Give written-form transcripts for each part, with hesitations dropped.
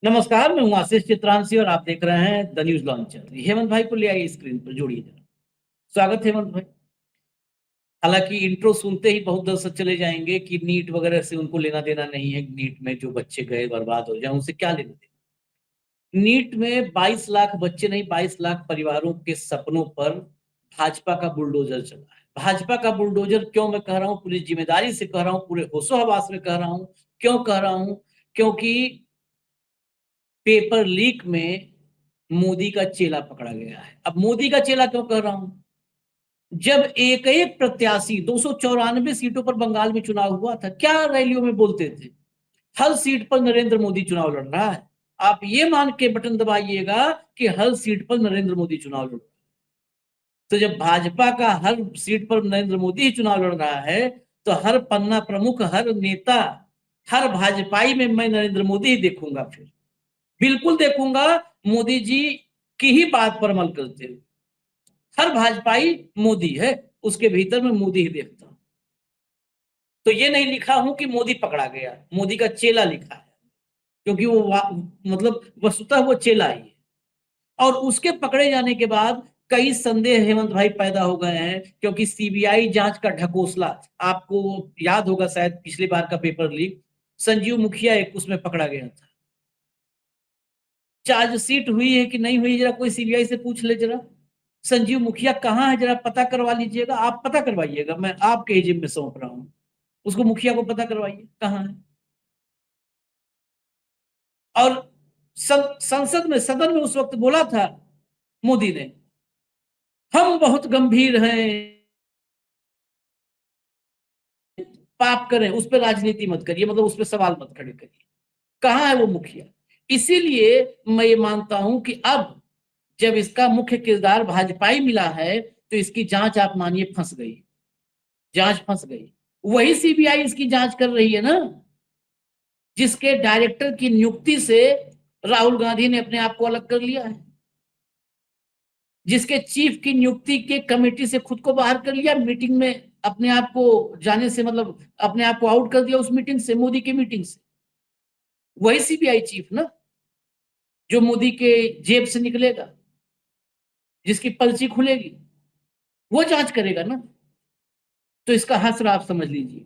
नमस्कार, मैं हूं आशीष चित्रांशी और आप देख रहे हैं द न्यूज लॉन्चर। हेमंत भाई को ले आइए स्क्रीन पर, जोड़िए जरा। स्वागत है हेमंत भाई। हालांकि इंट्रो सुनते ही बहुत दर्शक चले जाएंगे कि नीट वगैरह से उनको लेना देना नहीं है। नीट में जो बच्चे गए बर्बाद हो जाए उनसे क्या लेना देना। नीट में 22 लाख बच्चे नहीं, 22 लाख परिवारों के सपनों पर भाजपा का बुलडोजर चला है। भाजपा का बुलडोजर क्यों मैं कह रहा हूं, पूरी जिम्मेदारी से कह रहा हूं, पूरे होशो हवास में कह रहा हूं। क्यों कह रहा हूं? क्योंकि पेपर लीक में मोदी का चेला पकड़ा गया है। अब मोदी का चेला क्यों कह रहा हूं? जब एक एक प्रत्याशी 294 सीटों पर बंगाल में चुनाव हुआ था, क्या रैलियों में बोलते थे? हर सीट पर नरेंद्र मोदी चुनाव लड़ रहा है। आप ये मान के बटन दबाइएगा कि हर सीट पर नरेंद्र मोदी चुनाव लड़ रहा है। तो जब भाजपा का हर सीट पर नरेंद्र मोदी ही चुनाव लड़ रहा है, तो हर पन्ना प्रमुख, हर नेता, हर भाजपाई में मैं नरेंद्र मोदी ही देखूंगा। फिर बिल्कुल देखूंगा मोदी जी की ही बात पर अमल करते हुए। हर भाजपाई मोदी है, उसके भीतर में मोदी ही देखता हूं। तो ये नहीं लिखा हूं कि मोदी पकड़ा गया, मोदी का चेला लिखा है। क्योंकि वो मतलब वस्तुतः वो चेला ही है। और उसके पकड़े जाने के बाद कई संदेह हेमंत भाई पैदा हो गए हैं, क्योंकि सीबीआई जांच का ढकोसला, आपको याद होगा शायद पिछली बार का पेपर लीक, संजीव मुखिया एक उसमें पकड़ा गया था। चार्जशीट हुई है कि नहीं हुई, जरा कोई सीबीआई से पूछ ले जरा। संजीव मुखिया कहाँ है, जरा पता करवा लीजिएगा। आप पता करवाइएगा, मैं आपके ही जिम्मे सौंप रहा हूं। उसको मुखिया को पता करवाइए कहाँ है। और संसद में, सदन में उस वक्त बोला था मोदी ने, हम बहुत गंभीर हैं, पाप करें उस पर राजनीति मत करिए, मतलब उस पर सवाल मत खड़े करिए। कहाँ है वो मुखिया? इसीलिए मैं ये मानता हूं कि अब जब इसका मुख्य किरदार भाजपाई मिला है, तो इसकी जांच आप मानिए फंस गई। जांच फंस गई। वही सीबीआई इसकी जांच कर रही है ना, जिसके डायरेक्टर की नियुक्ति से राहुल गांधी ने अपने आप को अलग कर लिया है, जिसके चीफ की नियुक्ति के कमेटी से खुद को बाहर कर लिया, मीटिंग में अपने आप को जाने से, मतलब अपने आप को आउट कर दिया उस मीटिंग से, मोदी की मीटिंग से। वही सीबीआई चीफ ना, जो मोदी के जेब से निकलेगा, जिसकी पर्ची खुलेगी, वो जांच करेगा ना। तो इसका हश्र आप समझ लीजिए।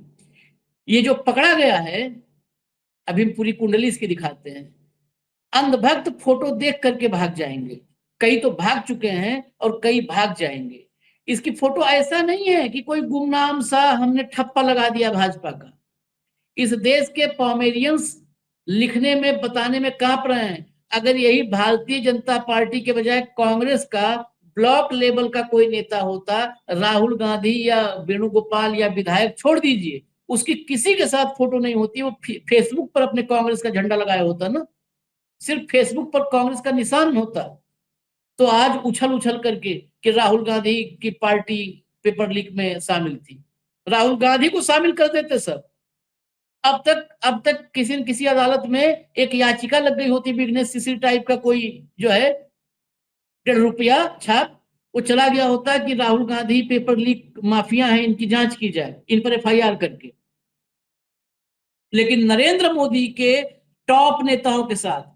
ये जो पकड़ा गया है, अभी हम पूरी कुंडली इसकी दिखाते हैं। अंधभक्त फोटो देख करके भाग जाएंगे। कई तो भाग चुके हैं और कई भाग जाएंगे। इसकी फोटो ऐसा नहीं है कि कोई गुमनाम सा हमने ठप्पा लगा दिया भाजपा का। इस देश के पॉमेरियंस लिखने में, बताने में कांप रहे हैं। अगर यही भारतीय जनता पार्टी के बजाय कांग्रेस का ब्लॉक लेवल का कोई नेता होता, राहुल गांधी या वेणुगोपाल या विधायक छोड़ दीजिए, उसकी किसी के साथ फोटो नहीं होती, वो फेसबुक पर अपने कांग्रेस का झंडा लगाया होता ना, सिर्फ फेसबुक पर कांग्रेस का निशान होता। तो आज उछल उछल करके कि राहुल गांधी की पार्टी पेपर लीक में शामिल थी, राहुल गांधी को शामिल कर देते सब। अब तक किसी न किसी अदालत में एक याचिका लग गई होती, बिजनेस सीसी टाइप का कोई जो है, 1.5 रुपया छाप, वो चला गया होता कि Rahul Gandhi paper leak mafia हैं, इनकी जांच की जाए, इन पर एफआईआर करके। लेकिन नरेंद्र मोदी के टॉप नेताओं के साथ,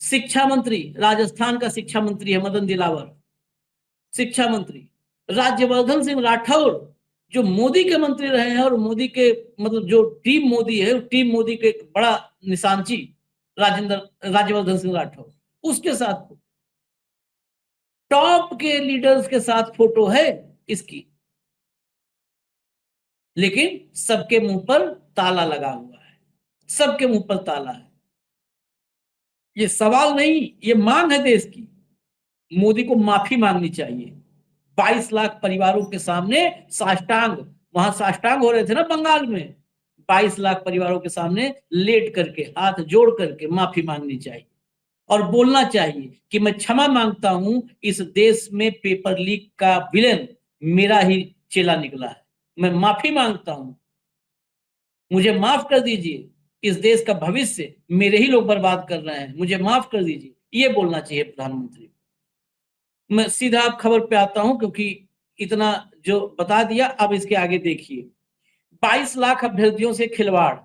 शिक्षा मंत्री, राजस्थान का शिक्षा मंत्री है मदन दिलावर, शिक्षा मंत्री राज्यवर्धन सिंह राठौर, जो मोदी के मंत्री रहे हैं, और मोदी के मतलब जो टीम मोदी है, टीम मोदी के एक बड़ा निशानची राज्यवर्धन सिंह राठौर, उसके साथ टॉप के लीडर्स के साथ फोटो है इसकी। लेकिन सबके मुंह पर ताला लगा हुआ है, सबके मुंह पर ताला है। ये सवाल नहीं, ये मांग है देश की। मोदी को माफी मांगनी चाहिए। 22 लाख परिवारों के सामने साष्टांग, वहां साष्टांग हो रहे थे ना बंगाल में, 22 लाख परिवारों के सामने लेट करके, हाथ जोड़ करके माफी मांगनी चाहिए। और बोलना चाहिए कि मैं क्षमा मांगता हूं, इस देश में पेपर लीक का विलेन मेरा ही चेला निकला है, मैं माफी मांगता हूं, मुझे माफ कर दीजिए, इस देश का भविष्य मेरे ही लोग बर्बाद कर रहे हैं, मुझे माफ कर दीजिए। ये बोलना चाहिए प्रधानमंत्री। मैं सीधा आप खबर पे आता हूं, क्योंकि इतना जो बता दिया, अब इसके आगे देखिए। 22 लाख अभ्यर्थियों से खिलवाड़,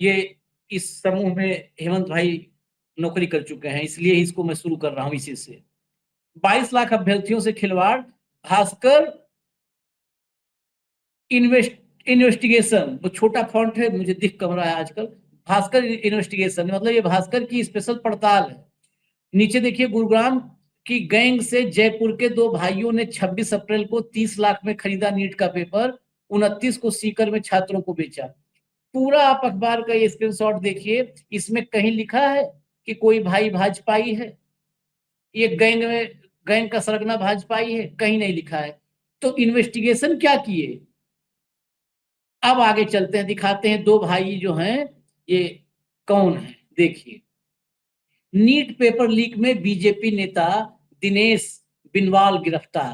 ये इस समूह में हेमंत भाई नौकरी कर चुके हैं, इसलिए इसको मैं शुरू कर रहा हूं इसी से। 22 लाख अभ्यर्थियों से खिलवाड़, भास्कर इन्वेस्टिगेशन, वो छोटा फॉन्ट है, मुझे दिख कम रहा है आजकल। भास्कर इन्वेस्टिगेशन मतलब ये भास्कर की स्पेशल पड़ताल है। नीचे देखिए, गुरुग्राम की गैंग से जयपुर के दो भाइयों ने 26 अप्रैल को 30 लाख में खरीदा नीट का पेपर, 29 को सीकर में छात्रों को बेचा। पूरा आप अखबार का ये स्क्रीनशॉट देखिए, इसमें कहीं लिखा है कि कोई भाई भाजपाई है, ये गैंग का सरगना भाजपाई है, कहीं नहीं लिखा है। तो इन्वेस्टिगेशन क्या किए, अब आगे चलते हैं, दिखाते हैं दो भाई जो हैं ये कौन है। देखिए, नीट पेपर लीक में बीजेपी नेता दिनेश बिनवाल गिरफ्तार।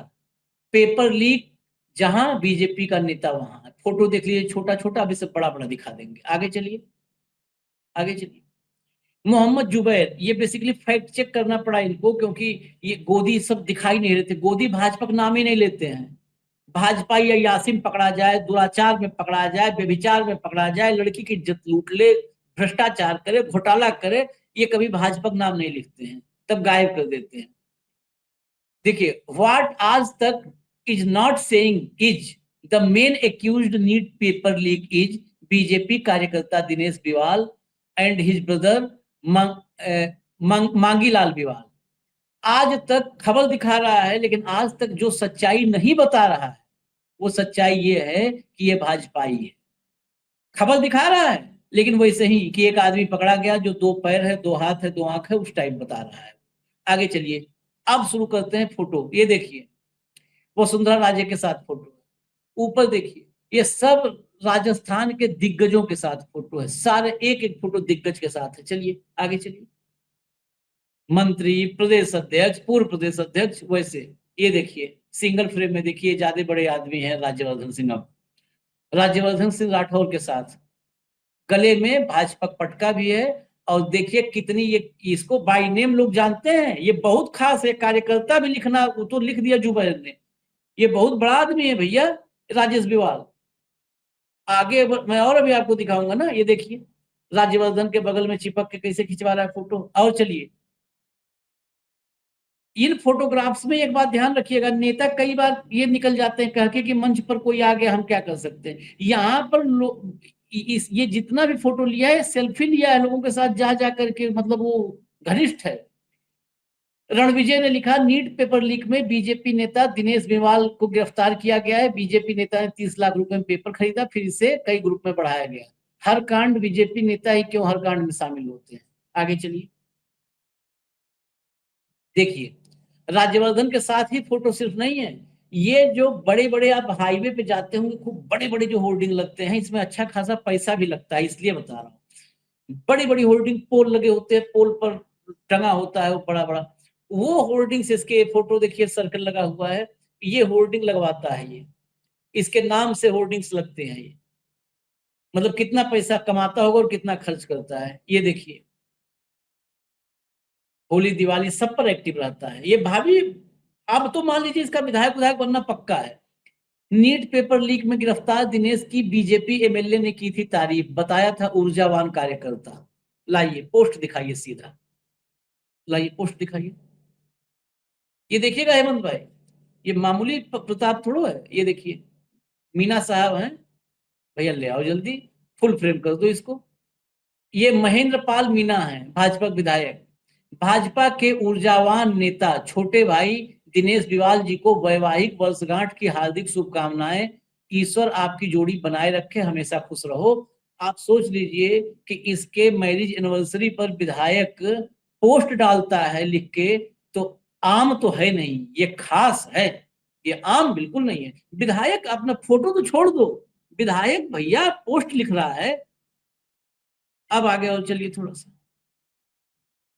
पेपर लीक जहां, बीजेपी का नेता वहां। फोटो देख लीजिए, छोटा छोटा, अभी सब बड़ा बड़ा दिखा देंगे। आगे चलिए, आगे चलिए। मोहम्मद जुबैर, ये बेसिकली फैक्ट चेक करना पड़ा इनको, क्योंकि ये गोदी सब दिखाई नहीं रहते, गोदी भाजपा का नाम ही नहीं लेते हैं। भाजपा या यासीन पकड़ा जाए, दुराचार में पकड़ा जाए, व्यभिचार में पकड़ा जाए, लड़की की इज्जत लूट ले, भ्रष्टाचार करे, घोटाला करे, ये कभी भाजपा का नाम नहीं लिखते हैं, तब गायब कर देते हैं। देखिए, what Aaj Tak is not saying is the main accused NEET paper leak is BJP कार्यकर्ता Dinesh Biwal and his brother Mangilal Biwal. Aaj Tak खबर दिखा रहा है, लेकिन आज तक जो सच्चाई नहीं बता रहा है वो सच्चाई ये है कि ये भाजपाई है। खबर दिखा रहा है, लेकिन वैसे ही कि एक आदमी पकड़ा गया जो 2 पैर है, 2 हाथ है, 2 आंख है, उस टाइप बता रहा है। आगे चलिए, अब शुरू करते हैं फोटो। ये देखिए, वसुंधरा राजे के साथ फोटो, ऊपर देखिए, ये सब राजस्थान के दिग्गजों के साथ फोटो है, सारे एक एक फोटो दिग्गज के साथ है। चलिए आगे चलिए, मंत्री, प्रदेश अध्यक्ष, पूर्व प्रदेश अध्यक्ष, वैसे ये देखिए सिंगल फ्रेम में देखिए, ज्यादा बड़े आदमी हैं राज्यवर्धन सिंह, अब राज्यवर्धन सिंह राठौर के साथ, गले में भाजपा पटका भी है। और देखिए कितनी ये, इसको बाय नेम लोग जानते हैं, ये बहुत खास है, कार्यकर्ता भी लिखना, वो तो लिख दिया जुबैर ने, ये बहुत बड़ा आदमी है भैया राजेश बिवाल। आगे मैं और अभी आपको दिखाऊंगा ना, ये देखिए राज्यवर्धन के बगल में चिपक के कैसे खिंचवा रहा है फोटो। और चलिए, इन फोटोग्राफ्स में एक बात ध्यान रखिएगा, नेता कई बार ये निकल जाते हैं कह के कि मंच पर कोई आ गया हम क्या कर सकते हैं। यहाँ पर ये जितना भी फोटो लिया है, सेल्फी लिया है लोगों के साथ जा जा करके, मतलब वो घनिष्ठ है। रणविजय ने लिखा, नीट पेपर लीक में बीजेपी नेता दिनेश बिवाल को गिरफ्तार किया गया है। बीजेपी नेता ने 30 लाख रुपए में पेपर खरीदा, फिर इसे कई ग्रुप में बढ़ाया गया। हर कांड बीजेपी नेता ही क्यों हर कांड में शामिल होते हैं। आगे चलिए, देखिए राज्यवर्धन के साथ ही फोटो सिर्फ नहीं है, ये जो बड़े बड़े आप हाईवे पे जाते होंगे, खूब बड़े बड़े जो होर्डिंग लगते हैं, इसमें अच्छा खासा पैसा भी लगता है, इसलिए बता रहा हूँ। बड़ी बड़ी होर्डिंग पोल लगे होते हैं, पोल पर टंगा होता है वो बड़ा बड़ा, वो होर्डिंग से, इसके फोटो देखिए सर्कल लगा हुआ है, ये होर्डिंग लगवाता है, ये इसके नाम से होर्डिंग्स लगते हैं। ये मतलब कितना पैसा कमाता होगा और कितना खर्च करता है। ये देखिए, होली दिवाली सब पर एक्टिव रहता है ये भाभी। अब तो मान लीजिए इसका विधायक विधायक बनना पक्का है। नीट पेपर लीक में गिरफ्तार दिनेश की बीजेपी एमएलए ने की थी तारीफ, बताया था ऊर्जावान कार्यकर्ता। लाइए पोस्ट दिखाइए, सीधा लाइए पोस्ट दिखाइए। ये देखिएगा हेमंत भाई, ये मामूली प्रताप थोड़ो है। ये देखिए, मीना साहब हैं, भैया ले आओ जल्दी, फुल फ्रेम कर दो इसको। ये महेंद्र पाल मीना है, भाजपा विधायक, भाजपा के ऊर्जावान नेता छोटे भाई दिनेश बिवाल जी को वैवाहिक वर्षगांठ की हार्दिक शुभकामनाएं। ईश्वर आपकी जोड़ी बनाए रखे, हमेशा खुश रहो। आप सोच लीजिए कि इसके मैरिज एनिवर्सरी पर विधायक पोस्ट डालता है लिख के, तो आम तो है नहीं, ये खास है, ये आम बिल्कुल नहीं है। विधायक अपना फोटो तो छोड़ दो, विधायक भैया पोस्ट लिख रहा है। अब आगे और चलिए थोड़ा सा,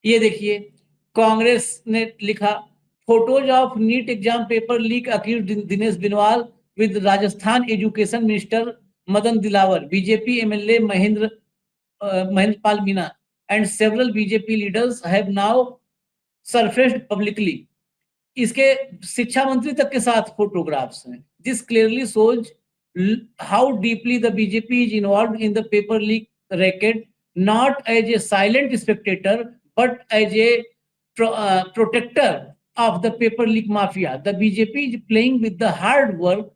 ये देखिए कांग्रेस ने लिखा, photos of NEET exam paper leak accused Dinesh Binwal with Rajasthan education minister Madan Dilawar, BJP MLA Mahendra Pal Meena and several BJP leaders have now surfaced publicly. इसके शिक्षा मंत्री तक के साथ फोटोग्राफ्स हैं। This clearly shows how deeply the BJP is involve in the paper leak racket, not as a silent spectator but as a protector of the paper leak mafia. The BJP is playing with the hard work,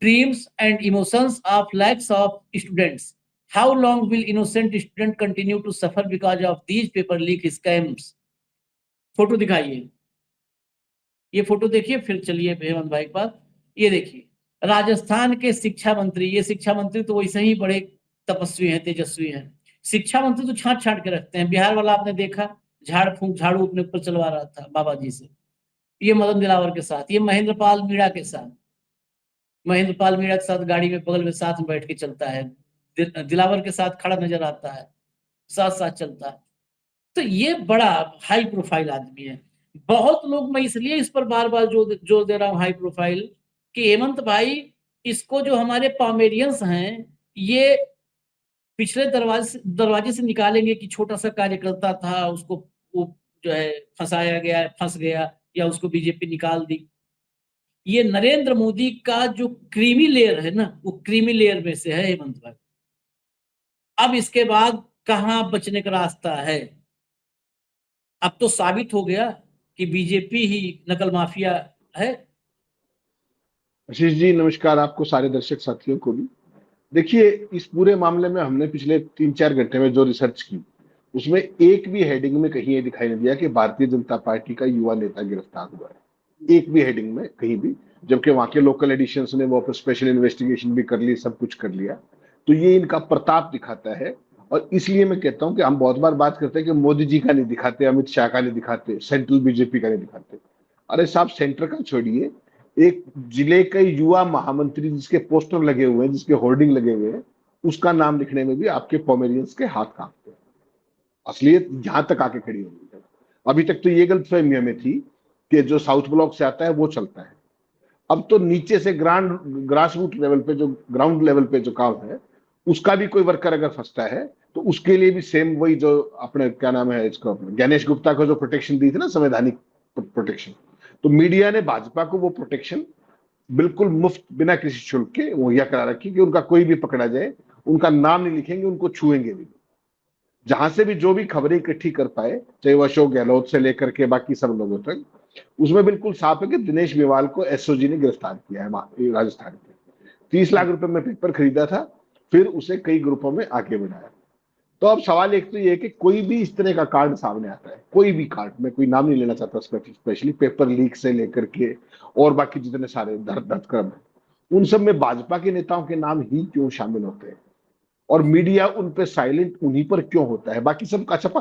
dreams, and emotions of lakhs of students. How long will innocent students continue to suffer because of these paper leak scams? Photo दिखाइए, ये photo देखिए, फिर चलिए हेमंत भाई के पास। ये देखिए राजस्थान के शिक्षा मंत्री, ये शिक्षा मंत्री तो वैसे ही बड़े तपस्वी हैं, तेजस्वी हैं। शिक्षा मंत्री तो छांट छांट के रखते हैं। बिहार वाला आपने देखा, झाड़ फूंक झाड़ू अपने ऊपर चलवा रहा था बाबा जी से। ये मदन दिलावर के साथ, ये महेंद्र पाल मीणा के साथ, महेंद्र पाल मीणा के साथ गाड़ी में बगल में साथ में बैठ के चलता है, दिलावर के साथ खड़ा नजर आता है, साथ साथ चलता है। तो ये बड़ा हाई प्रोफाइल आदमी है। बहुत लोग, मैं इसलिए इस पर बार बार जोर दे रहा हूं हाई प्रोफाइल, कि हेमंत भाई इसको जो हमारे पामेरियंस हैं, ये पिछले दरवाजे से निकालेंगे कि छोटा सा कार्यकर्ता था, उसको वो जो है फंसाया गया, फंस गया, या उसको बीजेपी निकाल दी। ये नरेंद्र मोदी का जो क्रीमी लेयर है ना, वो क्रीमी लेयर में से है हेमंत भाई। अब इसके बाद कहां बचने का रास्ता है? अब तो साबित हो गया कि बीजेपी ही नकल माफिया है। आशीष जी नमस्कार, आपको सारे दर्शक साथियों को भी। देखिए, इस पूरे मामले में हमने पिछले 3-4 घंटे में जो रिसर्च की, उसमें एक भी हेडिंग में कहीं ये दिखाई नहीं दिया कि भारतीय जनता पार्टी का युवा नेता गिरफ्तार हुआ है। एक भी हेडिंग में कहीं भी, जबकि वहां के लोकल एडिशंस ने वो स्पेशल इन्वेस्टिगेशन भी कर ली, सब कुछ कर लिया। तो ये इनका प्रताप दिखाता है। और इसलिए मैं कहता हूं कि हम बहुत बार बात करते हैं कि मोदी जी का नहीं दिखाते, अमित शाह का नहीं दिखाते, सेंट्रल बीजेपी का नहीं दिखाते। अरे साहब, सेंटर का छोड़िए, एक जिले के युवा महामंत्री जिसके पोस्टर लगे हुए हैं, जिसके होर्डिंग लगे हुए हैं, उसका नाम लिखने में भी आपके पॉमेरियंस के हाथ कांपते हैं। असलियत यहां तक आके खड़ी हो गई है। अभी तक तो ये गलतफहमी हमें थी कि जो साउथ ब्लॉक से आता है वो चलता है। अब तो नीचे से ग्रास रूट लेवल पे, जो ग्राउंड लेवल पे जो काम है, उसका भी कोई वर्कर अगर फंसता है तो उसके लिए भी सेम वही, जो अपने क्या नाम है इसको, गणेश गुप्ता को जो प्रोटेक्शन दी थी ना, संवैधानिक प्रोटेक्शन, तो मीडिया ने भाजपा को वो प्रोटेक्शन बिल्कुल मुफ्त बिना किसी शुल्क के मुहैया करा रखी कि उनका कोई भी पकड़ा जाए, उनका नाम नहीं लिखेंगे, उनको छुएंगे भी। जहां से भी जो भी खबरें इकट्ठी कर पाए, चाहे वो अशोक गहलोत से लेकर के बाकी सब लोगों तक, उसमें बिल्कुल साफ है कि दिनेश बिवाल को एसओजी ने गिरफ्तार किया है राजस्थान में। 30 लाख रुपए में पेपर खरीदा था, फिर उसे कई ग्रुपों में आगे बढ़ाया। तो अब सवाल एक तो ये है कि कोई भी इस तरह का कार्ड सामने आता है, कोई भी कार्ड, मैं कोई नाम नहीं लेना चाहता, स्पेशली पेपर लीक से लेकर के और बाकी जितने सारे दर्द क्रम है, उन सब में भाजपा के नेताओं के नाम ही क्यों शामिल होते हैं? और मीडिया उन पे साइलेंट उन्हीं पर क्यों होता है? बाकी सब का छपा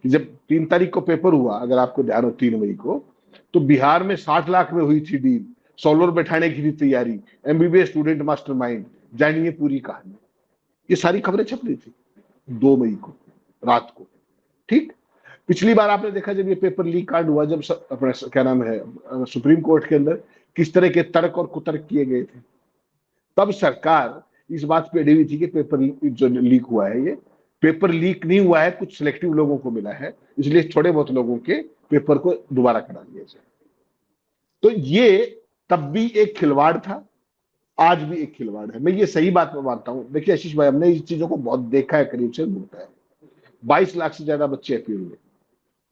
कि जब 3 तारीख को पेपर हुआ, अगर आपको ध्यान हो, 3 मई को, तो बिहार में 60 लाख में हुई थी डील, सोलर बैठाने की थी तैयारी, एमबीबीएस स्टूडेंट मास्टरमाइंड, जानिए पूरी कहानी। ये सारी खबरें छप रही थी 2 मई को रात को। ठीक, पिछली बार आपने देखा जब ये पेपर लीक कांड हुआ, जब अपना क्या नाम है सुप्रीम कोर्ट के अंदर किस तरह के तर्क और कुतर्क किए गए थे, तब सरकार इस बात पे अड़ी हुई थी कि पेपर जो लीक हुआ है, ये पेपर लीक नहीं हुआ है, कुछ सिलेक्टिव लोगों को मिला है, इसलिए थोड़े बहुत लोगों के पेपर को दोबारा करा दिया जाए। तो ये तब भी एक खिलवाड़ था, आज भी एक खिलवाड़ है। मैं ये सही बात में मानता हूं। देखिए आशीष भाई, हमने इस चीजों को बहुत देखा है, करीब से होता है। 22 लाख से ज्यादा बच्चे अपील हुए,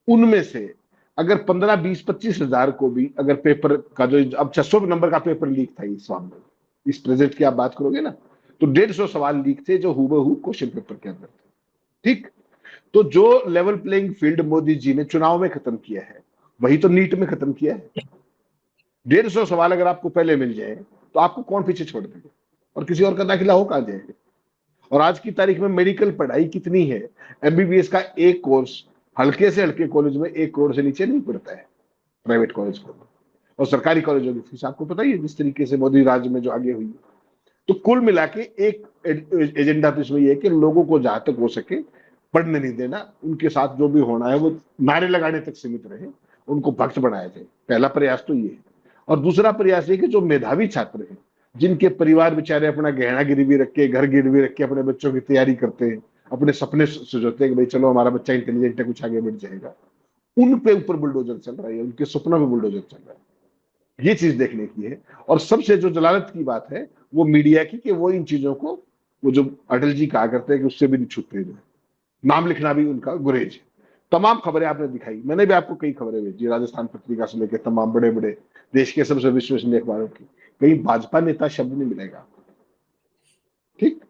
उनमें से अगर 15, 20, 25 हजार को भी अगर पेपर का जो अब 600 नंबर का पेपर लीक था इस मामले में, इस प्रेजेंट की आप बात करोगे ना, तो 150 सवाल लीक थे जो हूबहू क्वेश्चन पेपर के अंदर थे। ठीक, तो जो level playing field Modi ji ने चुनाव में खत्म किया है, वही तो नीट में खत्म किया है। 150 सवाल अगर आपको पहले मिल जाए तो आपको कौन पीछे छोड़ देगा, और किसी और का दाखिला हो कहां जाएगा? और आज की तारीख में मेडिकल पढ़ाई कितनी है? एमबीबीएस का एक कोर्स हल्के से हल्के कॉलेज में 1 करोड़ से नीचे नहीं पड़ता है, प्राइवेट कॉलेज को। और सरकारी कॉलेजों की फीस आपको पता ही है जिस तरीके से मोदी राज में जो आगे हुई। तो कुल मिला के एक एजेंडा तो इसमें यह है कि लोगों को जहां तक हो सके पढ़ने नहीं देना, उनके साथ जो भी होना है वो नारे लगाने तक सीमित रहे, उनको भक्त बनाया जाए। पहला प्रयास तो ये है। और दूसरा प्रयास ये कि जो मेधावी छात्र हैं, जिनके परिवार बेचारे अपना गहना गिरवी रख के, घर गिरवी रख के अपने बच्चों की तैयारी करते हैं, अपने सपने सजोते हैं कि भाई चलो हमारा बच्चा इंटेलिजेंट है, कुछ आगे बढ़ जाएगा, उन पे ऊपर बुलडोजर चल रहा है, उनके सपनों में बुलडोजर चल रहा है। ये चीज देखने की है। और सबसे जो जलालत की बात है वो मीडिया की, कि वो इन चीजों को, वो जो अटल जी कहा करते हैं कि उससे भी नहीं छूटते, नाम लिखना भी उनका गुरेज है। तमाम खबरें आपने दिखाई, मैंने भी आपको कई खबरें भेजी, राजस्थान पत्रिका से लेकर तमाम बड़े बड़े देश के सबसे विश्वसनीय अखबारों की, कहीं भाजपा नेता शब्द नहीं मिलेगा। ठीक,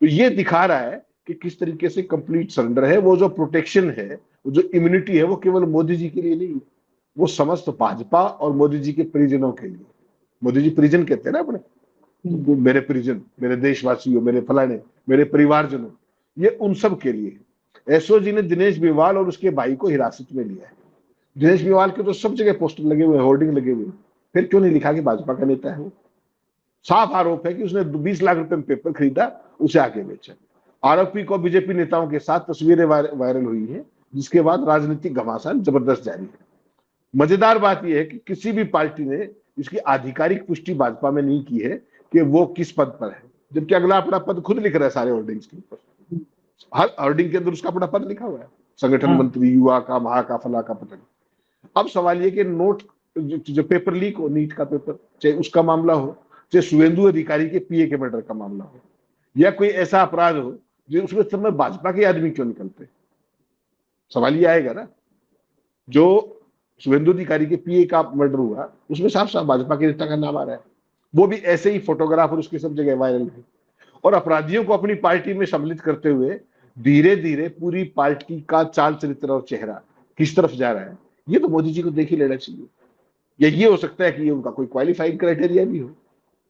तो ये दिखा रहा है कि किस तरीके से कंप्लीट सरेंडर है। वो जो प्रोटेक्शन है, वो जो इम्यूनिटी है, वो केवल मोदी जी के लिए नहीं है, वो समस्त भाजपा और मोदी जी के परिजनों के लिए। मोदी जी परिजन कहते हैं ना अपने, तो मेरे परिजन, मेरे देशवासियों, मेरे फलाने, मेरे परिवारजनों, ये उन सब के लिए है। एसओजी ने दिनेश बिवाल और उसके भाई को हिरासत में लिया है। दिनेश बिवाल के तो सब जगह पोस्टर लगे हुए, होर्डिंग लगे हुए, फिर क्यों नहीं लिखा कि भाजपा का नेता है वो? साफ आरोप है कि उसने 20 लाख रुपए में पेपर खरीदा, उसे आगे बेचा। आरोपी को बीजेपी नेताओं के साथ तस्वीरें वायरल हुई है, जिसके बाद राजनीतिक घमासान जबरदस्त जारी है। मजेदार बात यह है कि किसी भी पार्टी ने इसकी आधिकारिक पुष्टि भाजपा में नहीं की है कि वो किस पद पर है, जबकि अगला अपना पद खुद लिख रहा है सारे होर्डिंग्स के ऊपर। हर होर्डिंग के अंदर उसका अपना पद लिखा हुआ है, संगठन हाँ। मंत्री, युवा का, महा का, फला का, पता नहीं। अब सवाल ये कि नोट जो पेपर लीक हो, नीट का पेपर, चाहे उसका मामला हो, चाहे शुभेंदु अधिकारी के पीए के मर्डर का मामला हो, या कोई ऐसा अपराध हो जो उसमें सब में भाजपा के आदमी क्यों निकलते, सवाल ये आएगा ना। जो शुभेंदु अधिकारी के पीए का मर्डर हुआ, उसमें साफ साफ भाजपा के नेता का नाम आ रहा है, वो भी ऐसे ही फोटोग्राफ और उसके सब जगह वायरल है। और अपराधियों को अपनी पार्टी में सम्मिलित करते हुए धीरे धीरे पूरी पार्टी का चाल चरित्र और चेहरा किस तरफ जा रहा है, ये तो मोदी जी को देख ही लेना चाहिए। या ये हो सकता है कि ये उनका कोई क्वालिफाइंग क्राइटेरिया भी हो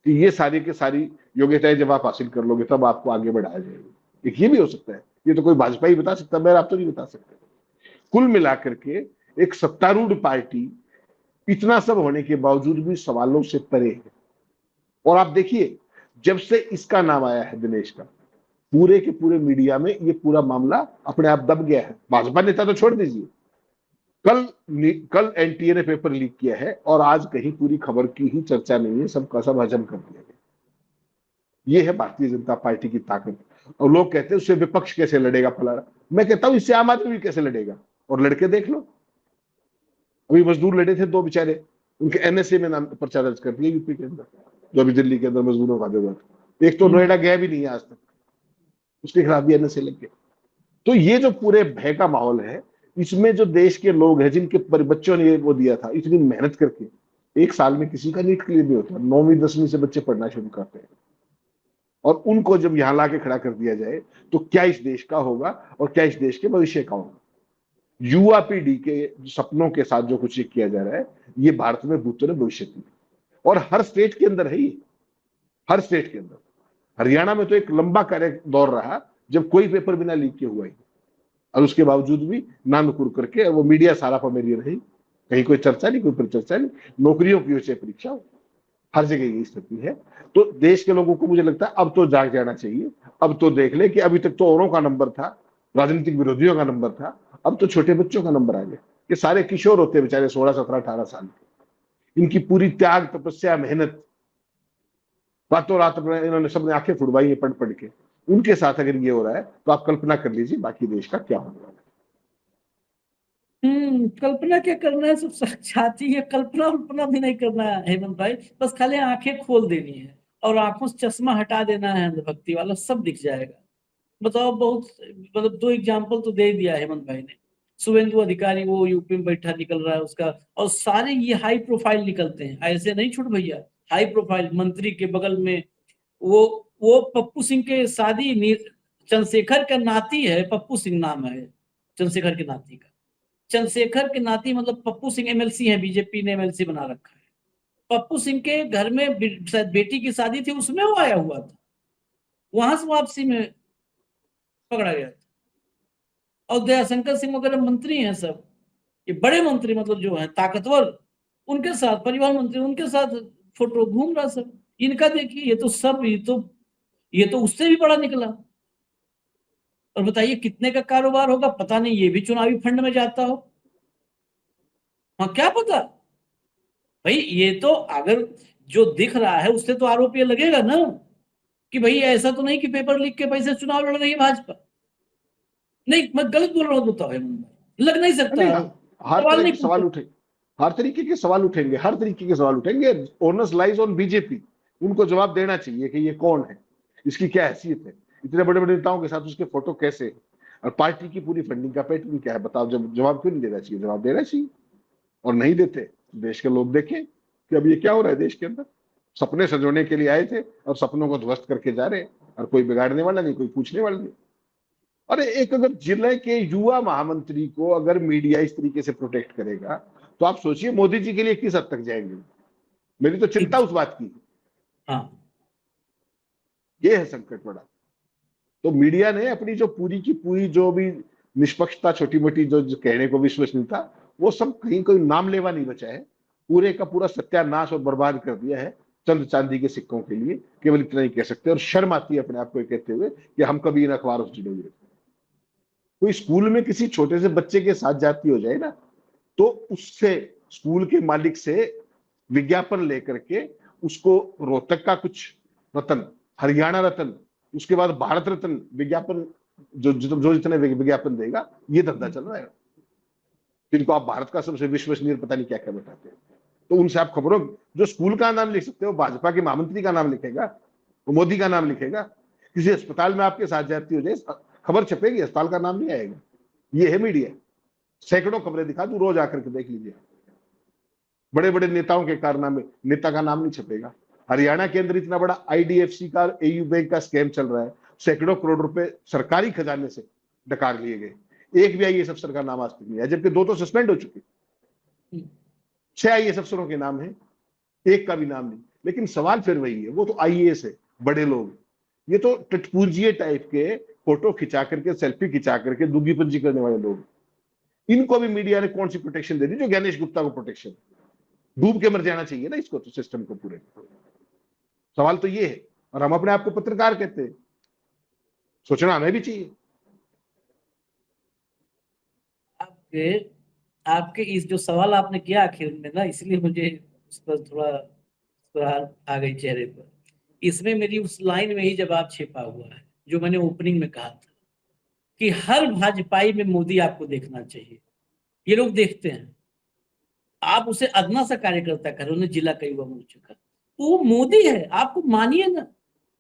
कि ये सारी के सारी योग्यताएं जब आप हासिल कर लोगे तब आपको आगे बढ़ाया जाएगा। एक ये भी हो सकता है, ये तो कोई भाजपा ही बता सकता है, मैं आप तो नहीं बता सकते। कुल मिलाकर के एक सत्तारूढ़ पार्टी इतना सब होने के बावजूद भी सवालों से परे है। और आप देखिए, जब से इसका नाम आया है दिनेश का, पूरे के पूरे मीडिया में ये पूरा मामला अपने आप दब गया है। भाजपा नेता तो छोड़ दीजिए, कल एनटीए ने पेपर लीक किया है और आज कहीं पूरी खबर की ही चर्चा नहीं है, सबका सब हजम कर दिया गया। ये है भारतीय जनता पार्टी की ताकत। और लोग कहते हैं उससे विपक्ष कैसे लड़ेगा फलाना, मैं कहता हूं इससे आम आदमी भी कैसे लड़ेगा, और लड़के देख लो। अभी मजदूर लड़े थे दो बेचारे, उनके एनएसए में नाम पर्चा दर्ज कर दिया यूपी के अंदर, जो अभी दिल्ली के अंदर मजदूरों का जरूरत, एक तो नोएडा गया भी नहीं है आज तक, उसके खिलाफ भी एनएसए लग गया। तो ये जो पूरे भय का माहौल है, इसमें जो देश के लोग हैं जिनके बच्चों ने वो दिया था इतनी मेहनत करके, एक साल में किसी का नीट क्लियर नहीं होता, 9वीं 10वीं से बच्चे पढ़ना शुरू करते हैं, और उनको जब यहां लाके खड़ा कर दिया जाए तो क्या इस देश का होगा और क्या इस देश के भविष्य का होगा। युवा पीढ़ी के सपनों के साथ जो कुछ किया जा रहा है, ये भारत में भूतपूर्व भविष्य की, और हर स्टेट के अंदर है ये, हर स्टेट के अंदर। हरियाणा में तो एक लंबा कार्य दौर रहा जब कोई पेपर बिना लीक के हुआ ही, और उसके बावजूद भी नामकुर करके वो मीडिया सारा पर मेरी रही, कहीं कोई चर्चा नहीं, कोई परिचर्चा नहीं, नौकरियों की वजह परीक्षा हो, हर जगह यही स्थिति है। तो देश के लोगों को मुझे लगता है अब तो जाग जाना चाहिए। अब तो देख ले कि अभी तक तो औरों का नंबर था, राजनीतिक विरोधियों का नंबर था, अब तो छोटे बच्चों का नंबर आ गया। ये सारे किशोर होते बेचारे 16, 17, 18 साल के, इनकी पूरी त्याग, तपस्या, मेहनत, रातों रात इन्होंने सबने आंखें फुड़वाई है पढ़ पढ़ के, उनके साथ अगर ये हो रहा है तो आप कल्पना कर लीजिए बाकी देश का क्या होने वाला है। कल्पना क्या करना है, सब साक्षात ही है। कल्पना उल्पना भी नहीं करना है हेमंत भाई, बस खाली आंखें खोल देनी है और आंखों से चश्मा हटा देना है, अंधभक्ति वाला सब दिख जाएगा। बताओ, बहुत मतलब 2 एग्जाम्पल तो दे दिया हेमंत भाई ने। शुभेंदु अधिकारी वो यूपी में बैठा निकल रहा है उसका, और सारे ये हाई प्रोफाइल निकलते हैं, ऐसे नहीं छोड़ भैया, हाई प्रोफाइल मंत्री के बगल में वो पप्पू सिंह के शादी चंद्रशेखर का नाती है, पप्पू सिंह नाम है चंद्रशेखर के नाती का। चंद्रशेखर के नाती मतलब पप्पू सिंह एमएलसी है, बीजेपी ने एमएलसी बना रखा है। पप्पू सिंह के घर में शायद बेटी की शादी थी, उसमें वो आया हुआ था, वहां से वापसी में पकड़ा गया था। और दयाशंकर सिंह वगैरह मंत्री हैं सब, ये बड़े मंत्री मतलब जो है ताकतवर, उनके साथ परिवहन मंत्री उनके साथ फोटो घूम रहा सब। इनका देखिए, ये तो उससे भी बड़ा निकला। और बताइए कितने का कारोबार होगा, पता नहीं, ये भी चुनावी फंड में जाता हो, हाँ क्या पता। भाई ये तो अगर जो दिख रहा है उससे तो आरोप ये लगेगा ना कि भाई ऐसा तो नहीं कि पेपर लीक के पैसे चुनाव लड़ रही है भाजपा। नहीं, मैं गलत बोल रहा हूँ, बताओ, लग नहीं सकता, नहीं, हर सवाल तरह नहीं के सवाल उठे, हर तरीके के सवाल उठेंगे, हर तरीके के सवाल उठेंगे। ओनस लाइज ऑन बीजेपी, उनको जवाब देना चाहिए कि ये कौन है, इसकी क्या हैसियत है, इतने बड़े बड़े नेताओं के साथ उसके फोटो कैसे है। और पार्टी की पूरी फंडिंग का पैटर्न क्या है बताओ? जब जवाब क्यों नहीं देना चाहिए? जवाब देना चाहिए, और नहीं देते। देश के लोग देखें कि अब ये क्या हो रहा है देश के अंदर। सपने सजोने के लिए आए थे और सपनों को ध्वस्त करके जा रहे हैं, और कोई बिगाड़ने वाला नहीं, कोई पूछने वाला नहीं। अरे एक अगर जिले के युवा महामंत्री को अगर मीडिया इस तरीके से प्रोटेक्ट करेगा, तो आप सोचिए मोदी जी के लिए किस हद तक जाएंगे। मेरी तो चिंता उस बात की। हाँ, ये है संकट बड़ा। तो मीडिया ने अपनी जो पूरी की पूरी जो भी निष्पक्षता, छोटी मोटी जो कहने को विश्वसनीयता, वो सब कहीं कोई नाम लेवा नहीं बचा है। पूरे का पूरा सत्यानाश और बर्बाद कर दिया है चंद चांदी के सिक्कों के लिए। केवल इतना ही कह सकते हैं, और शर्म आती है अपने आप को कहते हुए कि हम कभी इन अखबारों से जुड़े हुए। कोई स्कूल में किसी छोटे से बच्चे के साथ जाती हो जाए ना, तो उससे स्कूल के मालिक से विज्ञापन लेकर के उसको रोहतक का कुछ रतन, हरियाणा रतन, उसके बाद भारत रत्न विज्ञापन, जो जितने विज्ञापन देगा, ये धंधा चल रहा है। जिनको आप भारत का सबसे विश्वसनीय पता नहीं क्या क्या बताते हैं। तो उनसे आप खबरों, जो स्कूल का नाम लिख सकते हो, भाजपा के महामंत्री का नाम लिखेगा, वो मोदी का नाम लिखेगा। किसी अस्पताल में आपके साथ जाती हो जाए, खबर छपेगी, अस्पताल का नाम नहीं आएगा। ये है मीडिया। सैकड़ों खबरें दिखा दूं, रोज आकर के देख लीजिए। बड़े बड़े नेताओं के कारनामे, नेता का नाम नहीं छपेगा। हरियाणा के अंदर इतना बड़ा आईडीएफसी का, एयू बैंक का स्कैम चल रहा है, सैकड़ों करोड़ रुपए सरकारी खजाने से डकार लिए गए, एक भी आईएएस अफसर का नाम आज तक नहीं है, जबकि 2 तो सस्पेंड हो चुके। 6 आईएएस अफसरों के नाम है, एक का भी नाम नहीं। लेकिन सवाल फिर वही है, वो तो आईएएस है, बड़े लोग। ये तो टटपूंजिए टाइप के फोटो खिंचा करके, सेल्फी खिंचा करके दुगीपंजी करने वाले लोग। इनको भी मीडिया ने कौन सी प्रोटेक्शन दे दी जो ज्ञानेश गुप्ता को प्रोटेक्शन? डूब के मर जाना चाहिए ना इसको, तो सिस्टम को पूरे। सवाल तो ये है, और हम अपने आप को पत्रकार कहते हैं। सोचना हमें भी चाहिए। आपके आपके इस जो सवाल आपने किया आखिर में ना, इसलिए मुझे उस पर थोड़ा आ गई चेहरे पर। इसमें मेरी उस लाइन में ही जवाब छिपा हुआ है जो मैंने ओपनिंग में कहा था कि हर भाजपाई में मोदी आपको देखना चाहिए। ये लोग देखते हैं। आप उसे अदना सा कार्यकर्ता करें, उन्हें जिला का युवा मोर्चा का, वो मोदी है, आपको मानिए ना।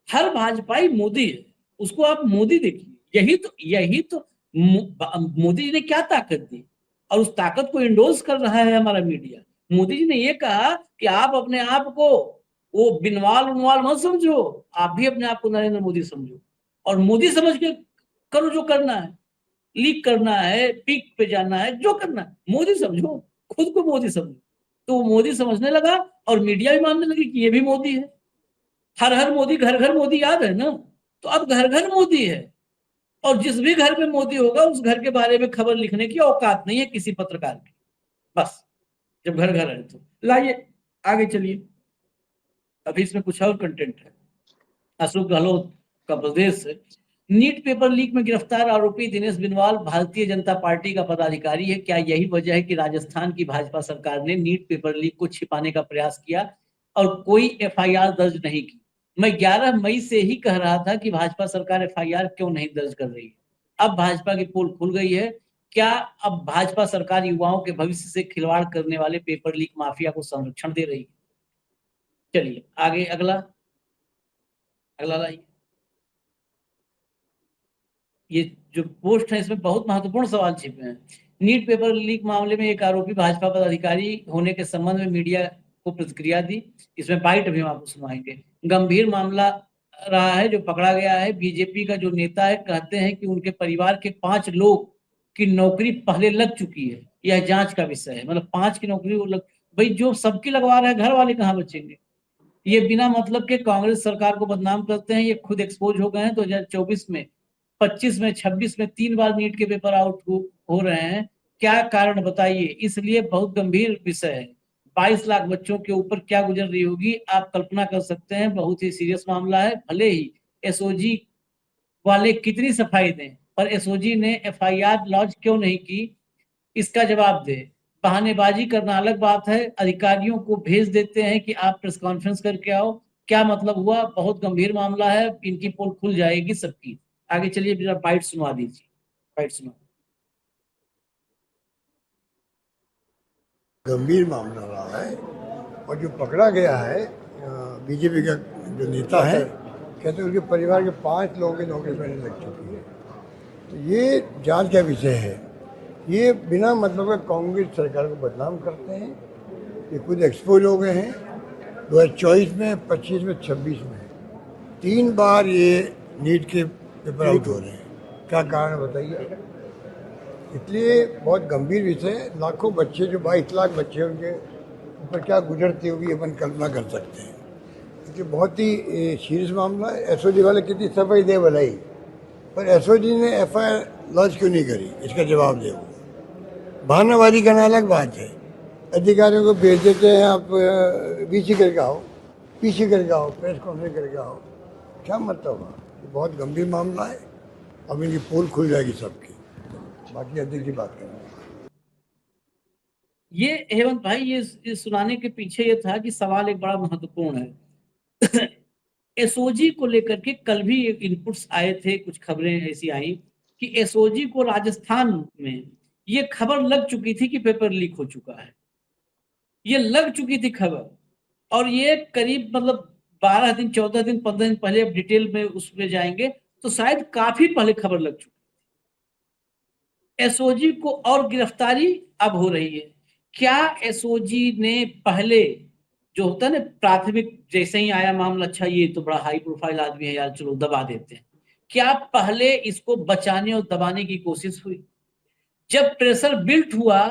हर भाजपाई मोदी है, उसको आप मोदी देखिए। यही तो मोदी जी ने क्या ताकत दी, और उस ताकत को इंडोर्स कर रहा है हमारा मीडिया। मोदी जी ने ये कहा कि आप अपने आप को वो बिनवाल उनवाल मत समझो, आप भी अपने आप को नरेंद्र मोदी समझो, और मोदी समझ के करो जो करना है। लीक करना है, पीक पे जाना है, जो करना है मोदी समझो, खुद को मोदी समझो। तो वो मोदी समझने लगा, और मीडिया भी मानने लगी कि ये भी मोदी है। हर हर मोदी, घर घर मोदी, याद है ना? तो अब घर घर मोदी है, और जिस भी घर में मोदी होगा उस घर के बारे में खबर लिखने की औकात नहीं है किसी पत्रकार की। बस जब घर घर है तो लाइए आगे चलिए। अभी इसमें कुछ और कंटेंट है। अशोक गहलोत का प्रदेश है। नीट पेपर लीक में गिरफ्तार आरोपी दिनेश बिनवाल भारतीय जनता पार्टी का पदाधिकारी है। क्या यही वजह है कि राजस्थान की भाजपा सरकार ने नीट पेपर लीक को छिपाने का प्रयास किया और कोई एफआईआर दर्ज नहीं की? मैं 11 मई से ही कह रहा था कि भाजपा सरकार एफआईआर क्यों नहीं दर्ज कर रही है। अब भाजपा की पोल खुल गई है। क्या अब भाजपा सरकार युवाओं के भविष्य से खिलवाड़ करने वाले पेपर लीक माफिया को संरक्षण दे रही है? चलिए आगे, अगला लाइए। ये जो पोस्ट है इसमें बहुत महत्वपूर्ण सवाल छिपे हैं। नीट पेपर लीक मामले में एक आरोपी भाजपा पदाधिकारी होने के संबंध में मीडिया को प्रतिक्रिया दी। इसमें बाइट अभी हम आपको सुनाएंगे। गंभीर मामला रहा है जो पकड़ा गया है। बीजेपी का जो नेता है, कहते हैं कि उनके परिवार के 5 लोग की नौकरी पहले लग चुकी है। यह जांच का विषय है। मतलब 5 की नौकरी वो लग, भाई जो सबकी लगवा रहा है, घर वाले कहाँ बचेंगे? ये बिना मतलब के कांग्रेस सरकार को बदनाम करते हैं। ये खुद एक्सपोज हो गए हैं 2024 में, 25 में, 26 में 3 बार नीट के पेपर आउट हो रहे हैं। क्या कारण बताइए? इसलिए बहुत गंभीर विषय है। 22 लाख बच्चों के ऊपर क्या गुजर रही होगी आप कल्पना कर सकते हैं। बहुत ही सीरियस मामला है। भले ही एसओजी वाले कितनी सफाई दें, पर एसओजी ने एफआईआर लॉन्च क्यों नहीं की, इसका जवाब दे। बहानेबाजी करना अलग बात है। अधिकारियों को भेज देते हैं कि आप प्रेस कॉन्फ्रेंस करके आओ। क्या मतलब हुआ? बहुत गंभीर मामला है। इनकी पोल खुल जाएगी सबकी। आगे चलिए, जरा बाइट सुनवा दीजिए। बाइट सुना। गंभीर मामला रहा है, और जो पकड़ा गया है बीजेपी का जो नेता है, कहते हैं उनके परिवार के 5 लोगों की नौकरी पहले लग चुकी है। तो ये जांच का विषय है। ये बिना मतलब के कांग्रेस सरकार को बदनाम करते हैं। ये खुद एक्सपोज हो गए हैं 2024 में, 25 में, 26 में 3 बार ये नीट के पेपर आउट हो रहे हैं। क्या कारण है बताइए। इसलिए बहुत गंभीर विषय है। लाखों बच्चे, जो 22 लाख बच्चे हैं, उनके ऊपर क्या गुजरती होगी अपन कल्पना कर सकते हैं। क्योंकि बहुत ही सीरियस मामला है। एसओजी वाले कितनी सफाई दे भलाई, पर एसओजी ने एफआईआर लॉन्च क्यों नहीं करी, इसका जवाब दे। वो बहानाबाजी करना अलग बात है। अधिकारियों को भेज देते हैं, आप वीसी करके आओ, पीसी करके आओ, प्रेस कॉन्फ्रेंस करके आओ। क्या मतलब है। ये बहुत गंभीर मामला है। अब इनकी पोल खुल जाएगी सबकी। बाकी अध्यक्ष की बात करें। ये हेमंत भाई, ये सुनाने के पीछे ये था कि सवाल एक बड़ा महत्वपूर्ण है। एसओजी को लेकर के कल भी इनपुट्स आए थे, कुछ खबरें ऐसी आई कि एसओजी को राजस्थान में ये खबर लग चुकी थी कि पेपर लीक हो चुका है। ये लग चुकी थी खबर, और ये करीब मतलब 12 दिन, 14 दिन, 15 दिन पहले, अब डिटेल में उसमें जाएंगे तो शायद काफी पहले खबर लग चुकी। एसओजी को और गिरफ्तारी अब हो रही है। क्या एसओजी ने पहले, जो होता है ना प्राथमिक, जैसे ही आया मामला, अच्छा ये तो बड़ा हाई प्रोफाइल आदमी है यार, चलो दबा देते हैं, क्या पहले इसको बचाने और दबाने की कोशिश हुई? जब प्रेशर बिल्ट हुआ,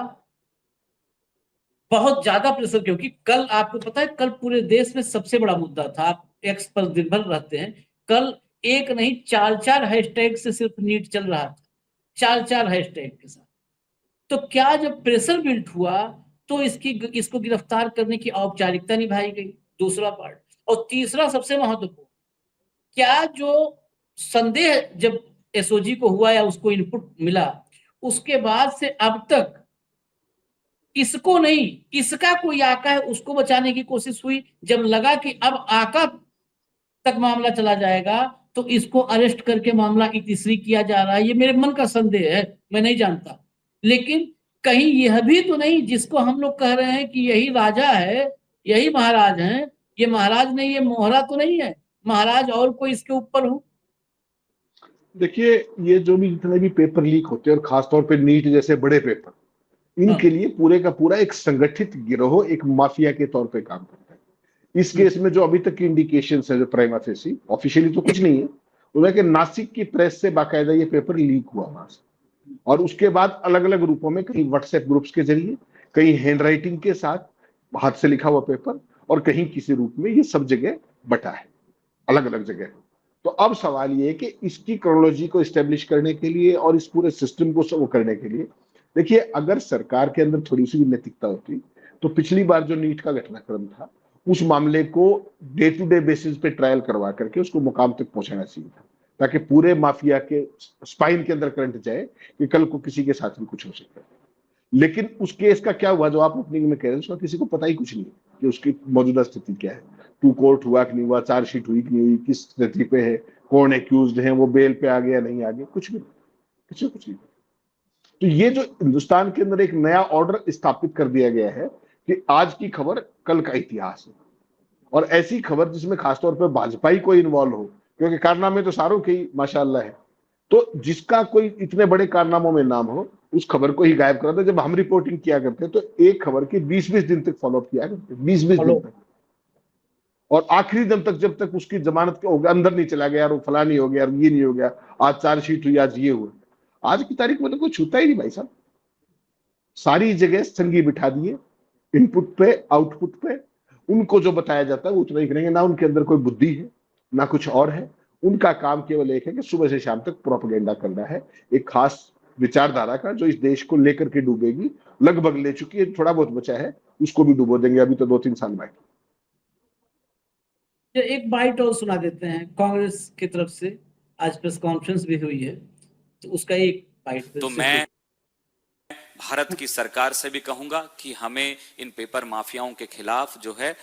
बहुत ज्यादा प्रेशर, क्योंकि कल आपको पता है, कल पूरे देश में सबसे बड़ा मुद्दा था। आप एक्स पर दिन भर रहते हैं। कल एक नहीं, 4-4 हैशटैग से सिर्फ नीट चल रहा था, 4-4 हैशटैग के साथ। तो क्या जब प्रेशर बिल्ट हुआ तो इसको गिरफ्तार करने की औपचारिकता निभाई गई, दूसरा पार्ट। और तीसरा सबसे महत्वपूर्ण, क्या जो संदेह जब एसओजी को हुआ या उसको इनपुट मिला, उसके बाद से अब तक इसको नहीं, इसका कोई आका है उसको बचाने की कोशिश हुई? जब लगा कि अब आका तक मामला चला जाएगा तो इसको अरेस्ट करके मामला इतिश्री किया जा रहा है। ये मेरे मन का संदेह है, मैं नहीं जानता। लेकिन कहीं यह भी तो नहीं, जिसको हम लोग कह रहे हैं कि यही राजा है, यही महाराज है, ये महाराज नहीं, ये मोहरा तो नहीं है महाराज, और कोई इसके ऊपर हो? देखिए, ये जो भी जितने भी पेपर लीक होते हैं, और खासतौर पे नीट जैसे बड़े पेपर, इनके लिए पूरे का पूरा एक संगठित गिरोह, एक माफिया के तौर पे काम करता है। इस केस में जो अभी तक की इंडिकेशंस है, जो प्राइमा फेसी, ऑफिशियली तो कुछ नहीं है, उन्हें कि नासिक की प्रेस से बाकायदा ये पेपर लीक हुआ वहां से, और उसके बाद अलग अलग रूपों में, कहीं व्हाट्सएप ग्रुप्स के जरिए, कहीं हैंड राइटिंग के साथ हाथ से लिखा हुआ पेपर, और कहीं किसी रूप में ये सब जगह बटा है, अलग अलग जगह। तो अब सवाल ये है कि इसकी क्रोनोलॉजी को एस्टेब्लिश करने के लिए और इस पूरे सिस्टम को वो करने के लिए, देखिए, अगर सरकार के अंदर थोड़ी सी भी नैतिकता होती तो पिछली बार जो नीट का घटनाक्रम था, उस मामले को डे टू डे बेसिस पे ट्रायल करवा करके उसको मुकाम तक पहुंचाना चाहिए था, ताकि पूरे माफिया के स्पाइन के अंदर करंट जाए कि कल को किसी के साथ भी कुछ हो सकता है। लेकिन उस केस का क्या हुआ, जो आप ओपनिंग में कह रहे हैं, उसका किसी को पता ही कुछ नहीं कि उसकी मौजूदा स्थिति क्या है। टू कोर्ट हुआ कि नहीं हुआ, चार्जशीट हुई कि नहीं हुई, किस स्थिति पे है, कौन एक्यूज्ड है, वो बेल पे आ गया नहीं आ गया, कुछ भी किसी कुछ नहीं। तो ये जो हिंदुस्तान के अंदर एक नया ऑर्डर स्थापित कर दिया गया है कि आज की खबर कल का इतिहास है, और ऐसी खबर जिसमें खासतौर पर भाजपा ही कोई इन्वॉल्व हो, क्योंकि कारनामे तो सारों के ही माशाल्लाह है, तो जिसका कोई इतने बड़े कारनामों में नाम हो, उस खबर को ही गायब कर दे। जब हम रिपोर्टिंग किया करते तो एक खबर की 20-20 दिन तक फॉलोअप किया करते, 20-20 दिन तक, और आखिरी दिन तक, जब तक उसकी जमानत के अंदर नहीं चला गया, यार वो फला नहीं हो गया, ये नहीं हो गया, आज चार्जशीट हुई, आज ये हुआ। आज की तारीख में तो कोई छूता ही नहीं भाई साहब। सारी जगह संगी बिठा दिए, इनपुट पे आउटपुट पे, उनको जो बताया जाता है वो उतना ही करेंगे। ना उनके अंदर कोई बुद्धि है, ना कुछ और है। उनका काम केवल एक है कि सुबह से शाम तक प्रोपेगेंडा करना है, एक खास विचारधारा का, जो इस देश को लेकर के डूबेगी, लगभग ले चुकी है, थोड़ा बहुत बचा है, उसको भी डुबो देंगे। अभी तो 2-3 साल बाकी। एक बाइट और सुना देते हैं कांग्रेस की तरफ से, आज प्रेस कॉन्फ्रेंस भी हुई है, तो उसका एक बाइट। तो मैं भारत की सरकार से भी कहूंगा कि हमें इन पेपर माफियाओं के खिलाफ जो है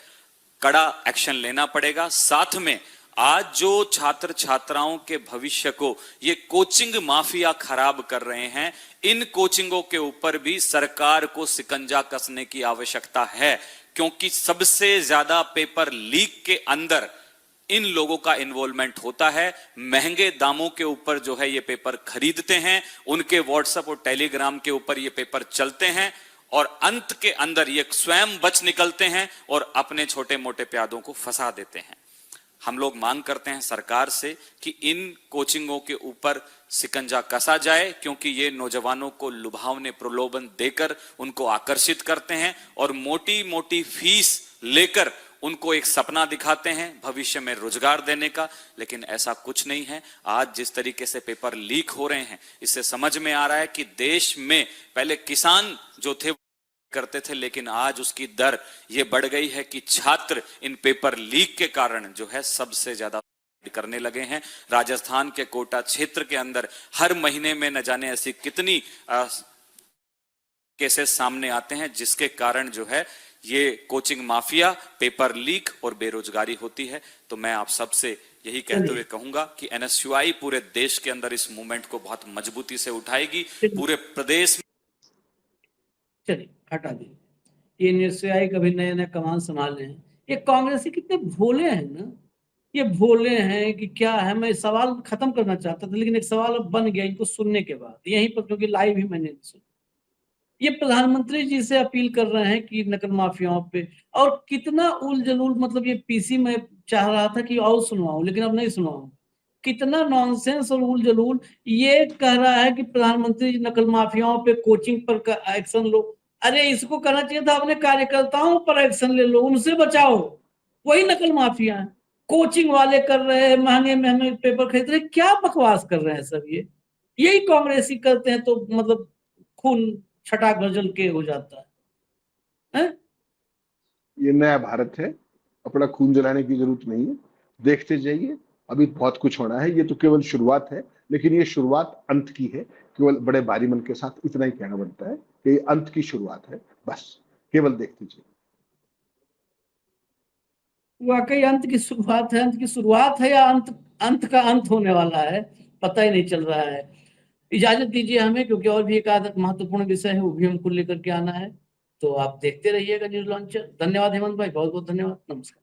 कड़ा एक्शन लेना पड़ेगा। साथ में आज जो छात्र छात्राओं के भविष्य को ये कोचिंग माफिया खराब कर रहे हैं, इन कोचिंगों के ऊपर भी सरकार को शिकंजा कसने की आवश्यकता है, क्योंकि सबसे ज्यादा पेपर लीक के अंदर इन लोगों का इन्वॉल्वमेंट होता है, महंगे दामों के ऊपर जो है ये पेपर खरीदते हैं, उनके व्हाट्सएप और टेलीग्राम के ऊपर ये पेपर चलते हैं और अंत के अंदर ये स्वयं बच निकलते हैं और अपने छोटे मोटे प्यादों को फंसा देते हैं। हम लोग मांग करते हैं सरकार से कि इन कोचिंगों के ऊपर सिकंजा कसा जाए, क्योंकि ये नौजवानों को लुभावने प्रलोभन देकर उनको आकर्षित करते हैं और मोटी मोटी फीस लेकर उनको एक सपना दिखाते हैं भविष्य में रोजगार देने का, लेकिन ऐसा कुछ नहीं है। आज जिस तरीके से पेपर लीक हो रहे हैं, इससे समझ में आ रहा है कि देश में पहले किसान जो थे करते थे, लेकिन आज उसकी दर ये बढ़ गई है कि छात्र इन पेपर लीक के कारण जो है सबसे ज्यादा करने लगे हैं। राजस्थान के कोटा क्षेत्र के अंदर हर महीने में न जाने ऐसी कितनी केसेस सामने आते हैं, जिसके कारण जो है ये कोचिंग माफिया, पेपर लीक और बेरोजगारी होती है। तो मैं आप सबसे यही कहते हुए कहूंगा कि एनएसयूआई पूरे देश के अंदर इस मूवमेंट को बहुत मजबूती से उठाएगी, पूरे प्रदेश में। चलिए हटा दीजिए, ये एनएसयूआई कभी नए नए कमान संभाले हैं। ये कांग्रेसी कितने भोले हैं ना, ये भोले हैं कि क्या है। मैं सवाल खत्म करना चाहता था, लेकिन एक सवाल अब बन गया इनको सुनने के बाद, यहीं पर, क्योंकि लाइव ही मैंने सुना। ये प्रधानमंत्री जी से अपील कर रहे हैं कि नकल माफियाओं पे, और कितना उल जलूल, मतलब ये पीसी में चाह रहा था कि और सुनवाऊं, लेकिन अब नहीं सुनवाऊं। कितना नॉनसेंस और उल जलूल। ये कह रहा है कि प्रधानमंत्री जी नकल माफियाओं पे कोचिंग पर एक्शन लो। अरे इसको करना चाहिए था अपने कार्यकर्ताओं पर एक्शन ले लो, उनसे बचाओ, वही नकल माफिया है। कोचिंग वाले कर रहे हैं, महंगे महंगे पेपर खरीद रहे, क्या बकवास कर रहे हैं सब। ये यही कांग्रेसी करते हैं, तो मतलब खून छटा गजल के हो जाता है? ये नया भारत है, अपना खून जलाने की जरूरत नहीं है। देखते जाइए, अभी बहुत कुछ होना है। ये तो केवल शुरुआत है, लेकिन ये शुरुआत अंत की है। केवल बड़े भारी मन के साथ इतना ही कहना बनता है कि ये अंत की शुरुआत है, बस केवल देखते जाइए। वाकई अंत की शुरुआत है। अंत की शुरुआत है या अंत का अंत होने वाला है, पता ही नहीं चल रहा है। इजाजत दीजिए हमें, क्योंकि और भी एक आधा महत्वपूर्ण विषय है, वो भी हमको लेकर के आना है। तो आप देखते रहिएगा न्यूज लॉन्चर। धन्यवाद हेमंत भाई, बहुत बहुत धन्यवाद, नमस्कार।